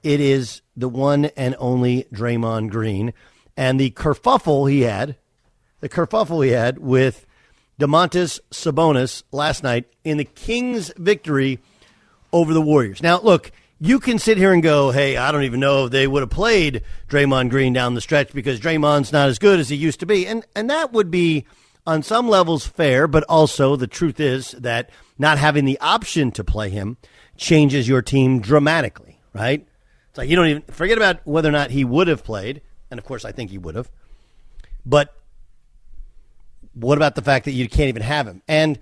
it is the one and only Draymond Green. And the kerfuffle he had with Domantas Sabonis last night in the Kings' victory over the Warriors. Now, look, you can sit here and go, hey, I don't even know if they would have played Draymond Green down the stretch because Draymond's not as good as he used to be. And that would be, on some levels, fair, but also the truth is that not having the option to play him changes your team dramatically, right? It's like you don't even forget about whether or not he would have played, and of course I think he would have. But what about the fact that you can't even have him? And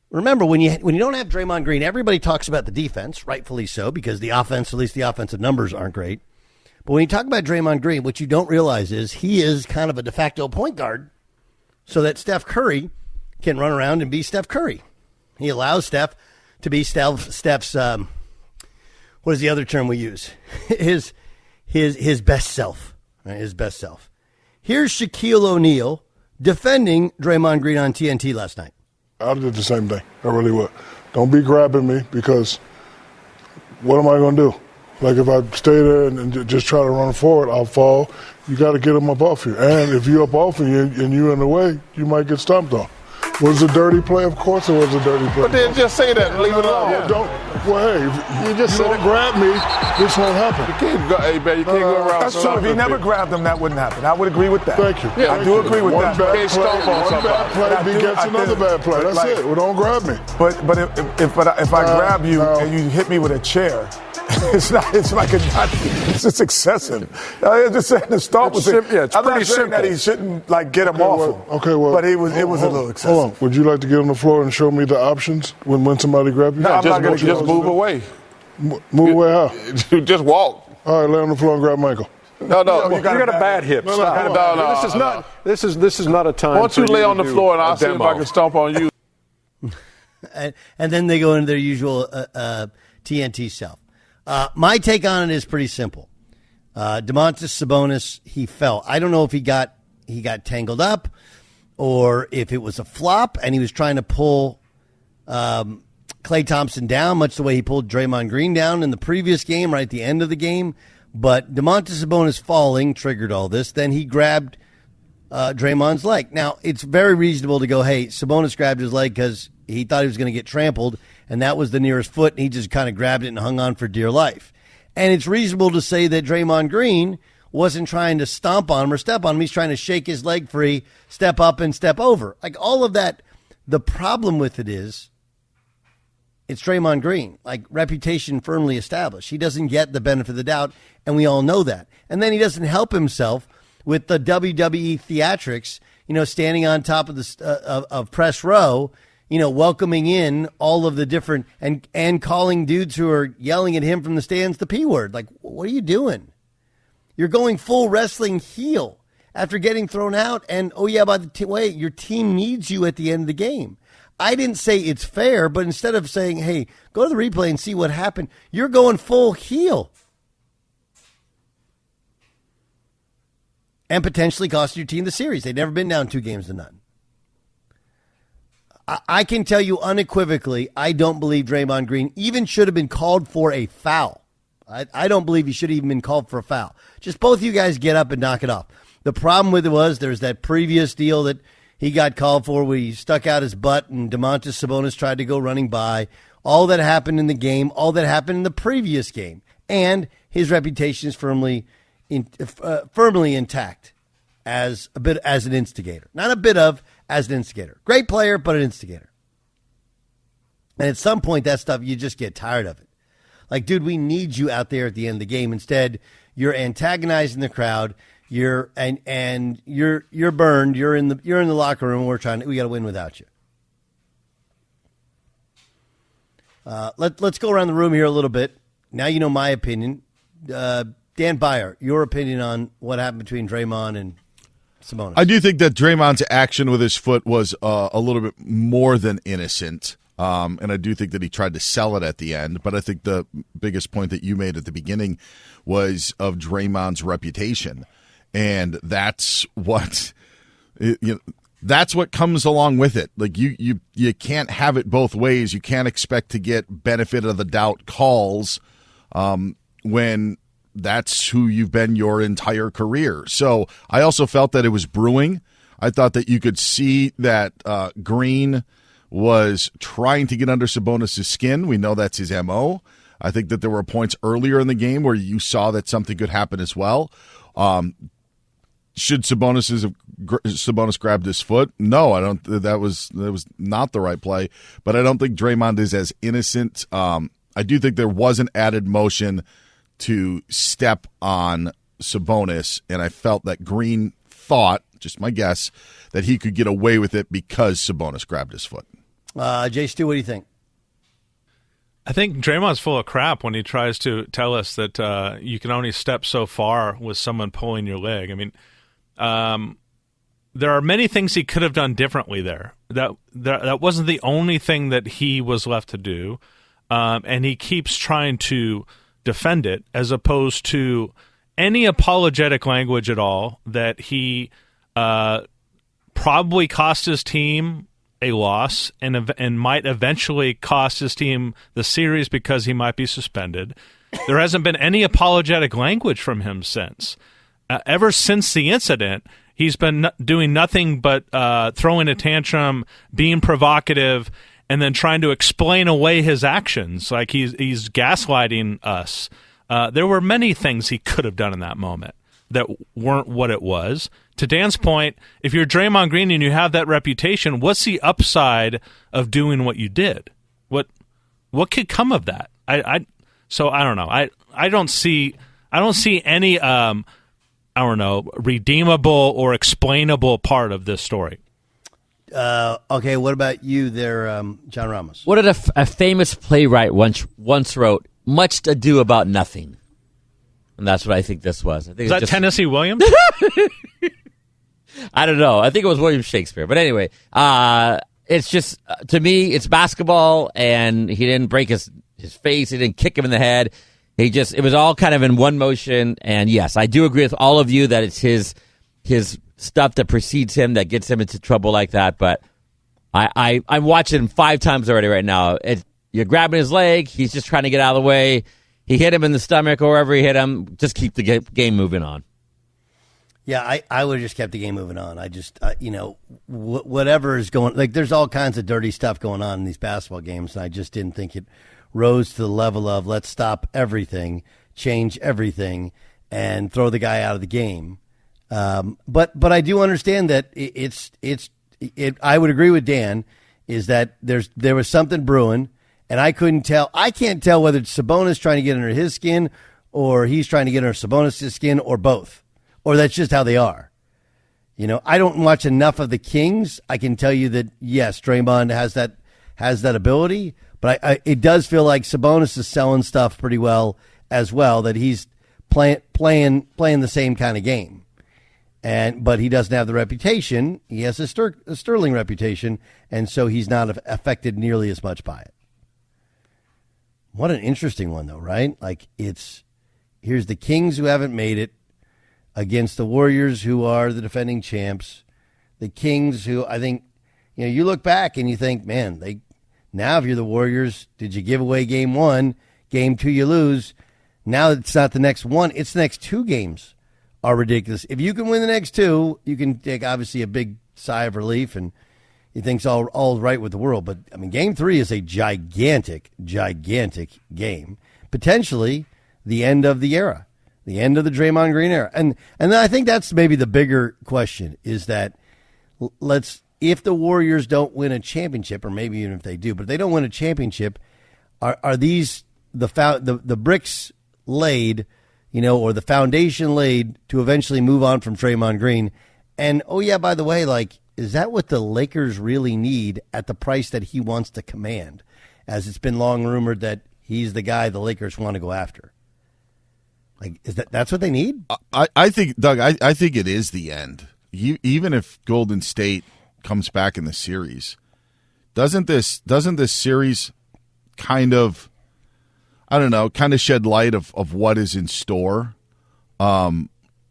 remember, when you don't have Draymond Green, everybody talks about the defense, rightfully so, because the offense, at least the offensive numbers aren't great. But when you talk about Draymond Green, what you don't realize is he is kind of a de facto point guard so that Steph Curry can run around and be Steph Curry. He allows Steph to be Steph's, what is the other term we use? His best self, right? His best self. Here's Shaquille O'Neal defending Draymond Green on TNT last night. I did the same thing. I really would. Don't be grabbing me because what am I going to do? Like if I stay there and just try to run forward, I'll fall. You got to get them up off you. And if you're up off you and you're in the way, you might get stomped on. Was it a dirty play? Of course it was a dirty play. But then just say that and leave it alone. Hey, if you don't grab me, this won't happen. You can't go, hey, man, you can't go around. That's true. If he never grabbed him, that wouldn't happen. I would agree with that. Thank you. Yeah, I do agree with that. One bad play begets another bad play. That's it. Well, don't grab me. But if I grab you and you hit me with a chair, it's just excessive. I'm just saying the stomp was it. Yeah, it's I'm pretty not saying simple. that he shouldn't get him off him. Okay, well, but it was a little excessive. Hold on. Would you like to get on the floor and show me the options when somebody grabs you? No, just move away. Move away how? Just walk. All right, lay on the floor and grab Michael. No, you got a bad hip. No. This is not a time. Why don't you lay on the floor and I'll see if I can stomp on you. and then they go into their usual TNT self. My take on it is pretty simple. Domantas Sabonis, he fell. I don't know if he got tangled up or if it was a flop and he was trying to pull Klay Thompson down, much the way he pulled Draymond Green down in the previous game, right at the end of the game. But Domantas Sabonis falling triggered all this. Then he grabbed Draymond's leg. Now, it's very reasonable to go, hey, Sabonis grabbed his leg because he thought he was going to get trampled, and that was the nearest foot, and he just kind of grabbed it and hung on for dear life. And it's reasonable to say that Draymond Green wasn't trying to stomp on him or step on him. He's trying to shake his leg free, step up and step over. Like all of that, the problem with it is it's Draymond Green, like reputation firmly established. He doesn't get the benefit of the doubt, and we all know that. And then he doesn't help himself with the WWE theatrics, standing on top of the of press row, welcoming in all of the different and calling dudes who are yelling at him from the stands the P word. Like, what are you doing? You're going full wrestling heel after getting thrown out. And, oh, yeah, by the way, your team needs you at the end of the game. I didn't say it's fair, but instead of saying, hey, go to the replay and see what happened, you're going full heel. And potentially costing your team the series. They'd never been down 2-0. I can tell you unequivocally, I don't believe Draymond Green even should have been called for a foul. I don't believe he should have even been called for a foul. Just both of you guys get up and knock it off. The problem with it was there's that previous deal that he got called for where he stuck out his butt and Domantas Sabonis tried to go running by. All that happened in the game, all that happened in the previous game. And his reputation is firmly intact as an instigator. Not a bit of, as an instigator. Great player, but an instigator. And at some point, that stuff, you just get tired of it. Like, dude, we need you out there at the end of the game. Instead, you're antagonizing the crowd. You're burned. You're in the locker room. We got to win without you. Let's go around the room here a little bit. Now you know my opinion. Dan Byer, your opinion on what happened between Draymond and Sabonis. I do think that Draymond's action with his foot was a little bit more than innocent. And I do think that he tried to sell it at the end. But I think the biggest point that you made at the beginning was of Draymond's reputation. And that's what that's what comes along with it. Like you can't have it both ways. You can't expect to get benefit of the doubt calls when that's who you've been your entire career. So I also felt that it was brewing. I thought that you could see that Green was trying to get under Sabonis' skin. We know that's his MO. I think that there were points earlier in the game where you saw that something could happen as well. Should Sabonis grabbed his foot? No, I don't. That was not the right play. But I don't think Draymond is as innocent. I do think there was an added motion to step on Sabonis, and I felt that Green thought, just my guess, that he could get away with it because Sabonis grabbed his foot. Jay Stu, what do you think? I think Draymond's full of crap when he tries to tell us that you can only step so far with someone pulling your leg. I mean, there are many things he could have done differently there. That wasn't the only thing that he was left to do, and he keeps trying to defend it as opposed to any apologetic language at all that he probably cost his team a loss and might eventually cost his team the series because he might be suspended. There hasn't been any apologetic language from him since. Ever since the incident, he's been doing nothing but throwing a tantrum, being provocative, and then trying to explain away his actions like he's gaslighting us. There were many things he could have done in that moment that weren't what it was. To Dan's point, if you're Draymond Green and you have that reputation, what's the upside of doing what you did? What could come of that? So I don't know. I don't see any redeemable or explainable part of this story. Okay, what about you there, John Ramos? What did a famous playwright once wrote? Much ado about nothing. And that's what I think this was. I think Is that Tennessee Williams? I don't know. I think it was William Shakespeare. But anyway, it's just, to me, it's basketball, and he didn't break his face. He didn't kick him in the head. It was all kind of in one motion. And yes, I do agree with all of you that it's his stuff that precedes him that gets him into trouble like that. But I'm watching him 5 times already right now. You're grabbing his leg. He's just trying to get out of the way. He hit him in the stomach or wherever he hit him. Just keep the game moving on. Yeah, I would have just kept the game moving on. I just, whatever is going, like, there's all kinds of dirty stuff going on in these basketball games, and I just didn't think it rose to the level of let's stop everything, change everything, and throw the guy out of the game. But I do understand that I would agree with Dan, is that there was something brewing, and I can't tell whether it's Sabonis trying to get under his skin or he's trying to get under Sabonis' skin or both. Or that's just how they are. I don't watch enough of the Kings. I can tell you that, yes, Draymond has that ability, but it does feel like Sabonis is selling stuff pretty well as well, that he's playing the same kind of game. But he doesn't have the reputation. He has a sterling reputation, and so he's not affected nearly as much by it. What an interesting one, though, right? Like, here's the Kings who haven't made it against the Warriors, who are the defending champs. The Kings, who I think, you look back and you think, man, now if you're the Warriors, did you give away game 1? Game 2, you lose. Now it's not the next one. It's the next 2 games are ridiculous. If you can win the next 2, you can take, obviously, a big sigh of relief, and you think all right with the world. But, I mean, game 3 is a gigantic, gigantic game. Potentially the end of the era. The end of the Draymond Green era. And then I think that's maybe the bigger question, is that if the Warriors don't win a championship, or maybe even if they do, but if they don't win a championship, are these the bricks laid, or the foundation laid to eventually move on from Draymond Green? And, oh yeah, by the way, is that what the Lakers really need at the price that he wants to command? As it's been long rumored that he's the guy the Lakers want to go after. That's what they need? I think, Doug, I think it is the end. Even if Golden State comes back in the series, doesn't this series kind of shed light of what is in store? I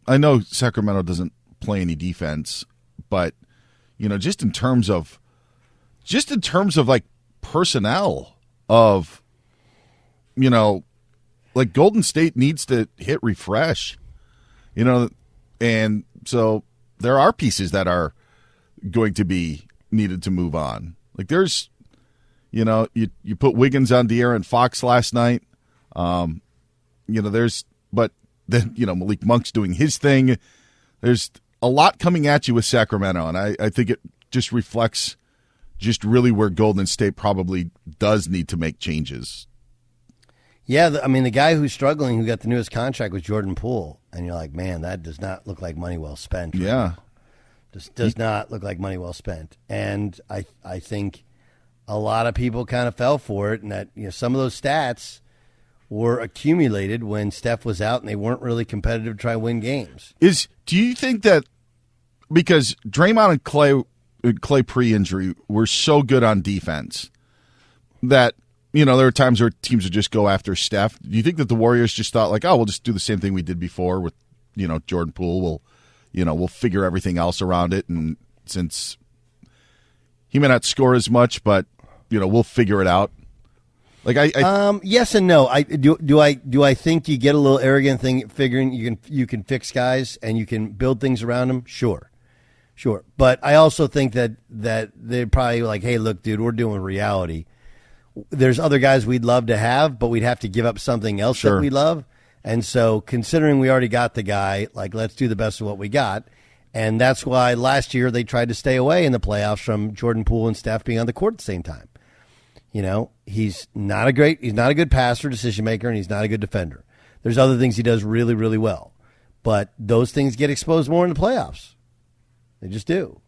know Sacramento doesn't play any defense, but just in terms of personnel of like Golden State needs to hit refresh, and so there are pieces that are going to be needed to move on. Like there's, you put Wiggins on De'Aaron Fox last night. But then, Malik Monk's doing his thing. There's a lot coming at you with Sacramento, and I think it just reflects just really where Golden State probably does need to make changes. Yeah, the guy who's struggling, who got the newest contract, was Jordan Poole. And you're like, man, that does not look like money well spent. Right now. Just does not look like money well spent. And I think a lot of people kind of fell for it, and that some of those stats were accumulated when Steph was out and they weren't really competitive to try and win games. Do you think that because Draymond and Clay pre-injury were so good on defense that, there were times where teams would just go after Steph. Do you think that the Warriors just thought like, oh, we'll just do the same thing we did before with, Jordan Poole. We'll figure everything else around it. And since he may not score as much, but, we'll figure it out. Like yes and no. Do I think you get a little arrogant thing figuring you can fix guys and you can build things around them? Sure. But I also think that they're probably like, hey, look, dude, we're doing reality. There's other guys we'd love to have, but we'd have to give up something else that we love. And so considering we already got the guy, like let's do the best of what we got. And that's why last year they tried to stay away in the playoffs from Jordan Poole and Steph being on the court at the same time. He's not a good passer, decision maker, and he's not a good defender. There's other things he does really, really well. But those things get exposed more in the playoffs. They just do.